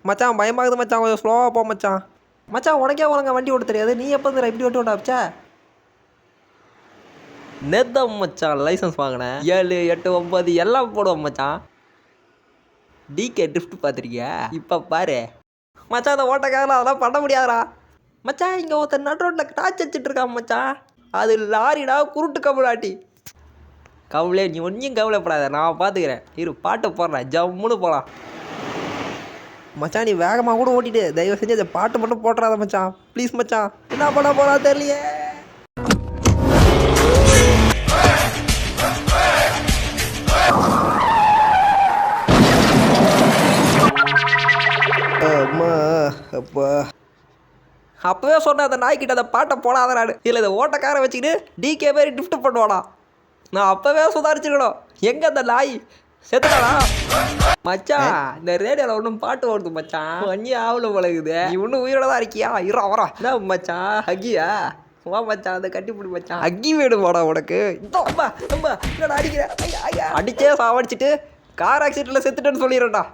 மச்சான் பயமாகுது மச்சான், கொஞ்சம் ஸ்லோவாக போ மச்சான். மச்சான் உனக்கே ஒழுங்கா வண்டி ஓட்ட தெரியாது, நீ எப்போ வந்து இப்படி ஓட்ட ஆரம்பிச்சா? நேத்தான் மச்சான் லைசன்ஸ் வாங்கினேன். 7, 8, 9 எல்லாம் போடுவோம் மச்சான். டிகே ட்ரிஃப்ட் பார்த்துருக்கியா? இப்போ பாரு மச்சான், அந்த ஓட்டக்காரில் அதெல்லாம் பண்ண முடியாதுடா மச்சான். இங்கே ஒருத்தர் நடு ரோட்டில் டார்ச் வச்சுட்டு இருக்கான் மச்சான். அது லாரிடா, குருட்டு கபலாட்டி. கவலை நீ ஒன்றும் கவலைப்படாத, நான் பார்த்துக்கிறேன். இரு பாட்டை போடுறேன், ஜம்முன்னு போகலாம் மச்சான். நீ வேகமாக கூட ஓட்டிட்டு தயவு செஞ்சு அந்த பாட்டு மட்டும் போட்டுறாத மச்சான், ப்ளீஸ் மச்சான். என்ன பண்ண போகிறா தெரியலையே. அம்மா அப்பா, அப்போவே சொன்னேன் அந்த நாய்க்கிட்ட அந்த பாட்டை போடாதராடு. இல்லை இந்த ஓட்டக்காரை வச்சுக்கிட்டு டிகே மாதிரி ட்ரிஃப்ட் பண்ணுவானா. நான் அப்போவே சுதாரிச்சுக்கணும். எங்கே அந்த நாய் செத்துட்டானா மச்சான்? இந்த ரேடியோவில் ஒன்றும் பாட்டு ஓடுது மச்சான், அங்கேயே ஆவல பழகுது. நீ இன்னும் உயிரோட தான் இருக்கியா? இரா வரா என்ன மச்சான், ஹக்கியா? வா மச்சான், அதை கட்டிப்பிடி மச்சான். அக்கி வேணுமாடா உனக்கு? என்னடா அடிக்கிறேன், அடிச்சே சாவடிச்சிட்டு கார் ஆக்சிடென்ட்டில் செத்துட்டேன்னு சொல்லிடுறேன்டா.